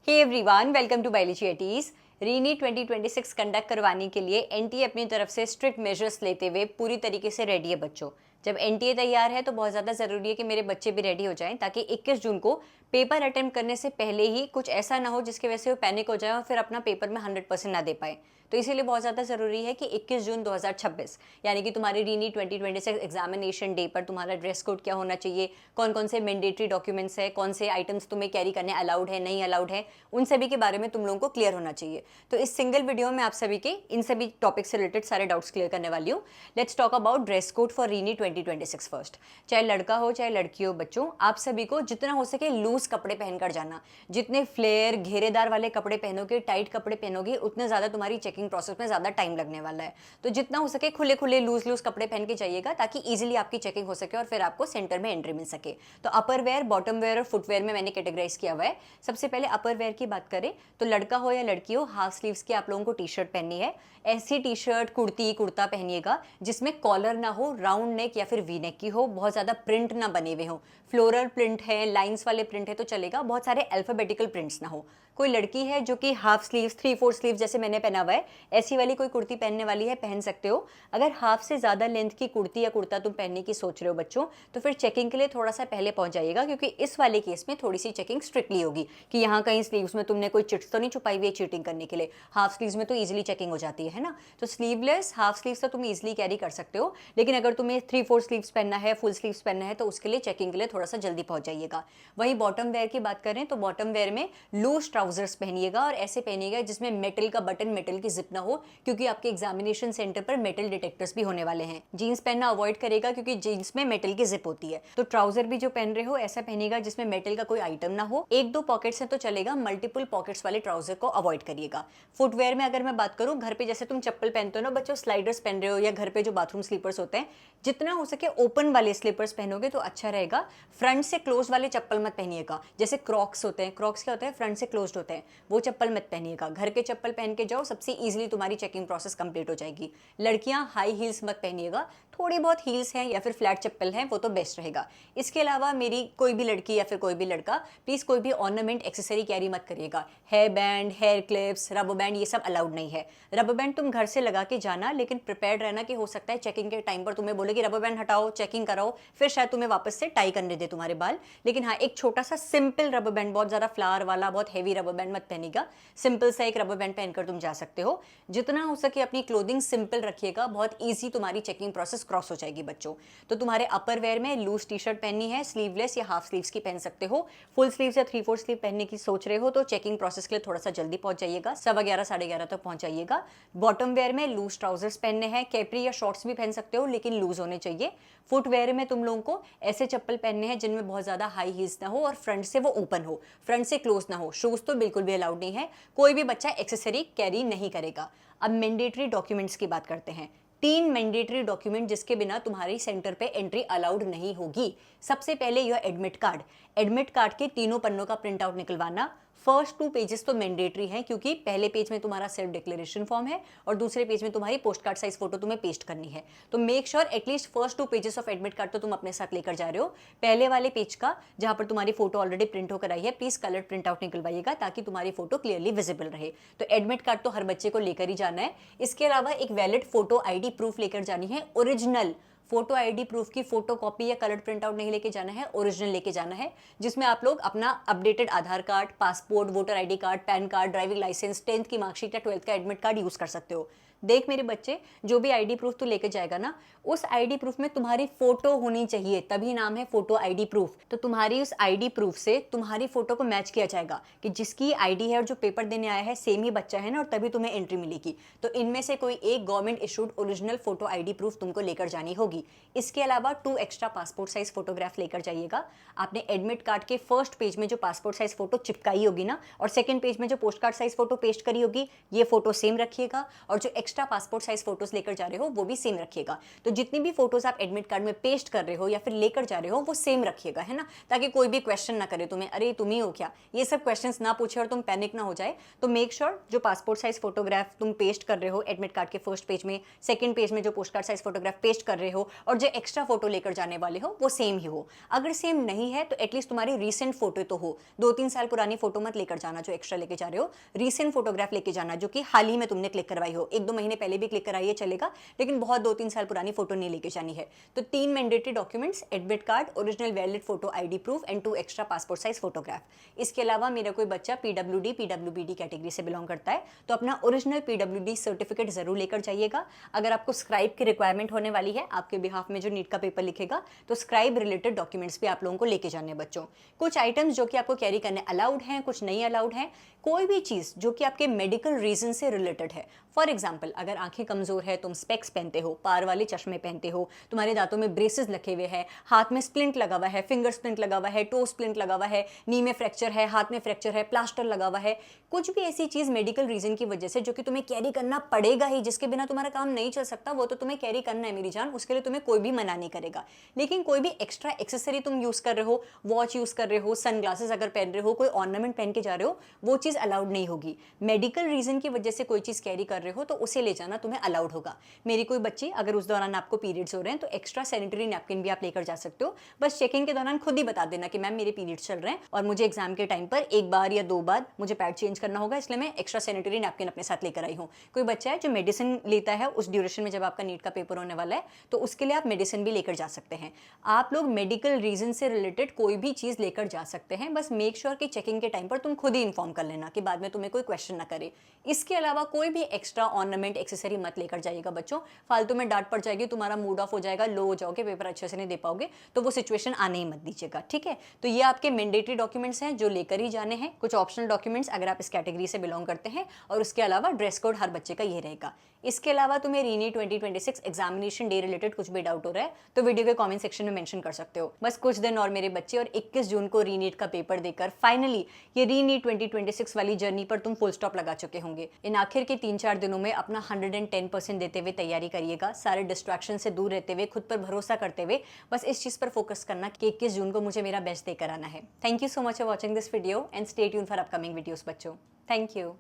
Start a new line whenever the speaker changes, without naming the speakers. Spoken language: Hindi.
Hey everyone, welcome to biology eighties. रीनी 2026 कंडक्ट करवाने के लिए एनटीए अपनी तरफ से स्ट्रिक्ट मेजर्स लेते हुए पूरी तरीके से रेडी है बच्चों। जब एनटीए तैयार है तो बहुत ज़्यादा ज़रूरी है कि मेरे बच्चे भी रेडी हो जाएं ताकि 21 जून को पेपर अटेम्प्ट करने से पहले ही कुछ ऐसा ना हो जिसकी वजह से वो पैनिक हो जाए और फिर अपना पेपर में 100% ना दे पाए। तो इसीलिए बहुत ज़्यादा ज़रूरी है कि 21 जून 2026 यानी कि तुम्हारी रीनी 2026 एग्जामिनेशन डे पर तुम्हारा ड्रेस कोड क्या होना चाहिए, कौन कौन से मैंडेटरी डॉक्यूमेंट्स है, कौन से आइटम्स तुम्हें कैरी करने अलाउड है नहीं अलाउड है, उन सभी के बारे में तुम लोगों को क्लियर होना चाहिए। तो इस सिंगल वीडियो में आप सभी के इन सभी टॉपिक से रिलेटेड सारे डाउट्स क्लियर करने वाली हूँ। Let's talk about dress code for René 2026 first. चाहे लड़का हो चाहे लड़की हो बच्चों, आप सभी को जितना हो सके लूज कपड़े पहनकर जाना। जितने फ्लेयर घेरेदार वाले कपड़े पहनोगे, टाइट कपड़े पहनोगे, उतने ज़्यादा तुम्हारी चेकिंग प्रोसेस में ज़्यादा टाइम लगने वाला है। तो जितना हो सके खुले खुले लूज लूज कपड़े पहन के जाइएगा ताकि इजीली आपकी चेकिंग हो सके और फिर आपको सेंटर में एंट्री मिल सके। तो अपर वेयर, बॉटम वेयर और फुटवेयर में मैंने कैटेगराइज किया हुआ है। सबसे पहले अपर वेयर की बात करें तो लड़का हो या लड़की हो, हाफ स्लीव्स की आप लोगों को टी शर्ट पहननी है। ऐसी टी शर्ट, कुर्ती, कुर्ता पहनिएगा जिसमें कॉलर ना हो, राउंड नेक या फिर वी नेक की हो, बहुत ज़्यादा प्रिंट ना बने हुए हो। फ्लोरल प्रिंट है, लाइंस वाले प्रिंट है तो चलेगा, बहुत सारे अल्फाबेटिकल प्रिंट्स ना हो। कोई लड़की है जो कि हाफ स्लीव्स, 3/4 स्लीव्स जैसे मैंने पहना हुआ है, ऐसी वाली कोई कुर्ती पहनने वाली है, पहन सकते हो। अगर हाफ से ज़्यादा लेंथ की कुर्ती या कुर्ता तुम पहनने की सोच रहे हो बच्चों, तो फिर चेकिंग के लिए थोड़ा सा पहले पहुंच जाइएगा, क्योंकि इस वाले केस में थोड़ी सी चेकिंग स्ट्रिक्टली होगी कि यहाँ कहीं स्लीव्स में तुमने कोई चिट्स तो नहीं छुपाई हुई है चीटिंग करने के लिए। हाफ स्लीव्स में तो ईजिली चेकिंग हो जाती है ना। तो स्लीवलेस हाफ स्लीव्स तो तुम ईजिली कैरी कर सकते हो, लेकिन अगर तुम्हें 3/4 स्लीव्स पहनना है, फुल स्लीव्स पहनना है, तो उसके लिए चेकिंग के लिए थोड़ा सा जल्दी पहुंच जाइएगा। वहीं बॉटम वेयर की बात करें तो बॉटम वेयर में लूज ट्राउजर्स पहनिएगा और ऐसे पहनिएगा जिसमें मेटल का बटन, मेटल की जिप ना हो, क्योंकि आपके एग्जामिनेशन सेंटर पर मेटल डिटेक्टर्स भी होने वाले हैं। जीन्स पहनना अवॉइड करेगा क्योंकि जीन्स में मेटल की जिप होती है। तो ट्राउजर भी जो पहन रहे हो ऐसा पहनिएगा जिसमें मेटल का कोई आइटम ना हो। 1-2 पॉकेट्स है तो चलेगा, मल्टीपल पॉकेट्स वाले ट्राउजर को अवॉइड करिएगा। फुटवेयर में अगर मैं बात करूं, घर पे जैसे तुम चप्पल पहनते हो ना बच्चों, स्लाइडर्स पहन रहे हो या घर पे जो बाथरूम स्लीपर्स होते हैं, जितना हो सके ओपन वाले स्लीपर्स पहनोगे तो अच्छा रहेगा। फ्रंट से क्लोज वाले चप्पल मत पहनिएगा। जैसे क्रॉक्स होते हैं, क्रॉक्स क्या होता है, फ्रंट से क्लोज्ड होते हैं, वो चप्पल मत पहनिएगा। घर के चप्पल पहन के जाओ, सबसे इजीली तुम्हारी चेकिंग प्रोसेस कंप्लीट हो जाएगी। लड़कियां हाई हील्स मत पहनिएगा, थोड़ी बहुत हील्स हैं या फिर फ्लैट चप्पल हैं वो तो बेस्ट रहेगा। इसके अलावा मेरी कोई भी लड़की या फिर कोई भी लड़का प्लीज़ कोई भी ऑर्नामेंट एक्सेसरी कैरी मत करिएगा। Hair band, hair clips, rubber band, ये सब अलाउड नहीं है। रबर बैंड तुम घर से लगा के जाना, लेकिन प्रिपेयर्ड रहना कि हो सकता है चेकिंग के टाइम पर तुम्हें बोले कि रबर बैंड हटाओ, चेकिंग कराओ, फिर शायद तुम्हें वापस से टाई करने दे तुम्हारे बाल। लेकिन हाँ, एक छोटा सा सिंपल रबर बैंड, बहुत ज़्यादा फ्लावर वाला, बहुत हैवी रबर बैंड मत पहनिएगा। सिंपल सा एक रबर बैंड पहनकर तुम जा सकते हो। जितना हो सके अपनी क्लोथिंग सिंपल रखिएगा, बहुत ईजी तुम्हारी चेकिंग प्रोसेस क्रॉस हो जाएगी बच्चों। तो तुम्हारे अपर वेयर में लूज टी शर्ट पहननी है, स्लीवलेस या हाफ स्लीव्स की पहन सकते हो। फुल स्लीव्स या 3/4 स्लीव पहनने की सोच रहे हो तो चेकिंग प्रोसेस के लिए थोड़ा सा जल्दी पहुंच जाइएगा, 11:15 11:30 तक पहुंच जाइएगा। बॉटम वेयर में लूज ट्राउजर्स पहनने हैं, कैपरी या शॉर्ट्स भी पहन सकते हो लेकिन लूज होने चाहिए। फुटवेयर में तुम लोगों को ऐसे चप्पल पहनने हैं जिनमें बहुत ज्यादा हाई हील्स ना हो और फ्रंट से वो ओपन हो, फ्रंट से क्लोज ना हो। शूज तो बिल्कुल भी अलाउड नहीं है, कोई भी बच्चा एक्सेसरी कैरी नहीं करेगा। अब मैंडेटरी डॉक्यूमेंट्स की बात करते हैं। 3 मैंडेटरी डॉक्यूमेंट जिसके बिना तुम्हारी सेंटर पे एंट्री अलाउड नहीं होगी। सबसे पहले यह एडमिट कार्ड। एडमिट कार्ड के तीनों पन्नों का प्रिंट आउट निकलवाना। फर्स्ट 2 पेजेस तो मैंडेटरी हैं, क्योंकि पहले पेज में तुम्हारा सेल्फ डिक्लेरेशन फॉर्म है और दूसरे पेज में तुम्हारी पोस्ट कार्ड साइज फोटो तुम्हें पेस्ट करनी है। तो make sure at least first 2 pages of admit card तो तुम अपने साथ लेकर जा रहे हो। पहले वाले पेज का जहां पर तुम्हारी फोटो ऑलरेडी प्रिंट होकर आई है, प्लीज कलर प्रिंट आउट निकलवाइएगा ताकि तुम्हारी फोटो क्लियरली विजिबल रहे। तो एडमिट कार्ड तो हर बच्चे को लेकर ही जाना है। इसके अलावा एक वैलिड फोटो आईडी प्रूफ लेकर जानी है, ओरिजिनल फोटो आईडी प्रूफ की फोटो कॉपी या कलर प्रिंट आउट नहीं लेके जाना है, ओरिजिनल लेके जाना है, जिसमें आप लोग अपना updated Aadhaar card, passport, voter ID card, PAN card, driving licence, 10th की मार्कशीट या 12th का एडमिट कार्ड यूज कर सकते हो। देख मेरे बच्चे, जो भी आईडी प्रूफ तू लेके जाएगा ना, उस आईडी प्रूफ में तुम्हारी फोटो होनी चाहिए, तभी नाम है फोटो आईडी प्रूफ। तो तुम्हारी उस आईडी प्रूफ से तुम्हारी फोटो को मैच किया जाएगा कि जिसकी आईडी है और जो पेपर देने आया है सेम ही बच्चा है ना, और तभी तुम्हें एंट्री मिलेगी। तो इनमें से कोई एक government issued original photo ID proof तुमको लेकर जानी होगी। इसके अलावा 2 एक्स्ट्रा पासपोर्ट साइज फोटोग्राफ लेकर जाइएगा। आपने एडमिट कार्ड के फर्स्ट पेज में जो पासपोर्ट साइज फोटो चिपकाई होगी ना, और सेकंड पेज में जो post card size photo paste करी होगी, ये फोटो सेम रखिएगा। और जो एक्स्ट्रा पासपोर्ट साइज फोटोज लेकर जा रहे हो वो भी सेम रखिएगा। तो जितनी भी फोटोज आप एडमिट कार्ड में पेस्ट कर रहे हो या फिर लेकर जा रहे हो वो सेम रखिएगा, है ना, ताकि कोई भी क्वेश्चन ना करे तुम्हें, अरे तुम ही हो क्या, ये सब क्वेश्चंस ना पूछे और तुम पैनिक ना हो जाए। तो मेक श्योर जो पासपोर्ट साइज फोटोग्राफ तुम पेस्ट कर रहे हो एडमिट कार्ड के फर्स्ट पेज में, सेकंड पेज में जो post card size photograph paste कर रहे हो और जो एक्स्ट्रा फोटो लेकर जाने वाले हो वो सेम ही हो। अगर सेम नहीं है तो एटलीस्ट तुम्हारी रीसेंट फोटो तो हो, 2-3 साल पुरानी फोटो मत लेकर जाना जो एक्स्ट्रा लेके जा रहे हो, रीसेंट फोटोग्राफ लेके जाना जो कि हाल ही में तुमने क्लिक करवाई हो, 1-2 महीने पहले भी क्लिक कराइए चलेगा, लेकिन बहुत 2-3 साल पुरानी फोटो नहीं लेके जानी है। तो 3 mandatory documents, admit card, original valid photo ID proof and 2 extra passport size photograph. इसके अलावा मेरा कोई बच्चा पीडब्ल्यूडी पीडब्ल्यूबीडी कैटेगरी से बिलोंग करता है तो अपना ओरिजिनल पीडब्ल्यूडी सर्टिफिकेट जरूर लेकर जाइएगा। अगर आपको स्क्राइब की रिक्वायरमेंट होने वाली है आपके बिहाफ में जो नीट का पेपर लिखेगा तो स्क्राइब रिलेटेड डॉक्यूमेंट्स भी आप लोगों को लेके जाने बच्चों। कुछ आइटम्स जो कि आपको कैरी करने अलाउड हैं, कुछ नहीं अलाउड हैं। कोई भी चीज जो कि आपके मेडिकल रीजन से रिलेटेड है, फॉर एग्जाम्पल अगर आंखें कमजोर है, तुम स्पेक्स पहनते हो, पार वाले चश्मे पहनते हो, तुम्हारे दांतों में ब्रेसेस लगे हुए हैं, हाथ में स्प्लिंट लगा हुआ है, फिंगर स्प्लिंट लगा हुआ है, टो स्प्लिंट लगा हुआ है, नी में फ्रैक्चर है, हाथ में फ्रैक्चर है, प्लास्टर लगा हुआ है, कुछ भी ऐसी चीज मेडिकल रीजन की वजह से जो कि तुम्हें कैरी करना पड़ेगा ही, जिसके बिना तुम्हारा काम नहीं चल सकता, वो तो तुम्हें कैरी करना है मेरी जान, उसके लिए तुम्हें कोई भी मना नहीं करेगा। लेकिन कोई भी एक्स्ट्रा एक्सेसरी तुम यूज कर रहे हो, वॉच यूज कर रहे हो, सनग्लासेस अगर पहन रहे हो, कोई ऑर्नामेंट पहन के जा रहे हो, वो चीज अलाउड नहीं होगी। मेडिकल रीजन की वजह से कोई चीज कैरी कर रहे हो तो उसे ले जाना तुम्हें अलाउड होगा। मेरी कोई बच्ची अगर उस दौरान आपको पीरियड्स हो रहे हैं तो एक्स्ट्रा सैनिटरी नैपकिन भी आप लेकर जा सकते हो। बस चेकिंग के दौरान खुद ही बता देना कि मैम मेरे पीरियड्स चल रहे हैं और मुझे एग्जाम के टाइम पर 1 बार या 2 बार मुझे पैड चेंज करना होगा, इसलिए मैं एक्स्ट्रा सैनिटरी नैपकिन अपने साथ लेकर आई हूँ। कोई बच्चा है जो मेडिसिन लेता है उस ड्यूरेशन में जब आपका नीट का पेपर होने वाला है तो उसके लिए आप मेडिसिन भी लेकर जा सकते हैं। आप लोग मेडिकल रीजन से रिलेटेड कोई भी चीज लेकर जा सकते हैं, बस मेक श्योर कि चेकिंग के टाइम पर तुम खुद ही इन्फॉर्म कर लेना कि बाद में तुम्हें कोई क्वेश्चन ना करे। इसके अलावा कोई भी एक्स्ट्रा ऑर्नामेंट एक्सेसरी मत लेकर जाइएगा बच्चों, फालतू में डांट पड़ जाएगी, तुम्हारा मूड ऑफ हो जाएगा, लो हो जाओगे, पेपर अच्छे से नहीं दे पाओगे, तो वो सिचुएशन आने ही मत दीजिएगा, ठीक है। तो ये आपके मैंडेटरी डॉक्यूमेंट्स हैं जो लेकर ही जाने हैं। कुछ ऑप्शनल डॉक्यूमेंट्स अगर आप इस कैटेगरी से बिलोंग करते हैं, और उसके अलावा ड्रेस कोड हर बच्चे का ये रहेगा। इसके अलावा तुम्हें रीनीट 2026 एग्जामिनेशन डे रिलेटेड कुछ भी डाउट हो रहा है तो वीडियो के कमेंट सेक्शन में मेंशन कर सकते हो। बस कुछ दिन और मेरे बच्चे और 21 जून को रीनीट का पेपर देकर फाइनली ये रीनीट 2026 वाली जर्नी पर तुम फुल स्टॉप लगा चुके होंगे। इन आखिर के 3-4 दिनों में अपना 110% देते हुए तैयारी करिएगा, सारे डिस्ट्रैक्शन से दूर रहते हुए, खुद पर भरोसा करते हुए, बस इस चीज पर फोकस करना कि 21 जून को मुझे मेरा बेस्ट देकर आना है। Thank you so much for watching this video and stay tuned for upcoming videos बच्चों। Thank you.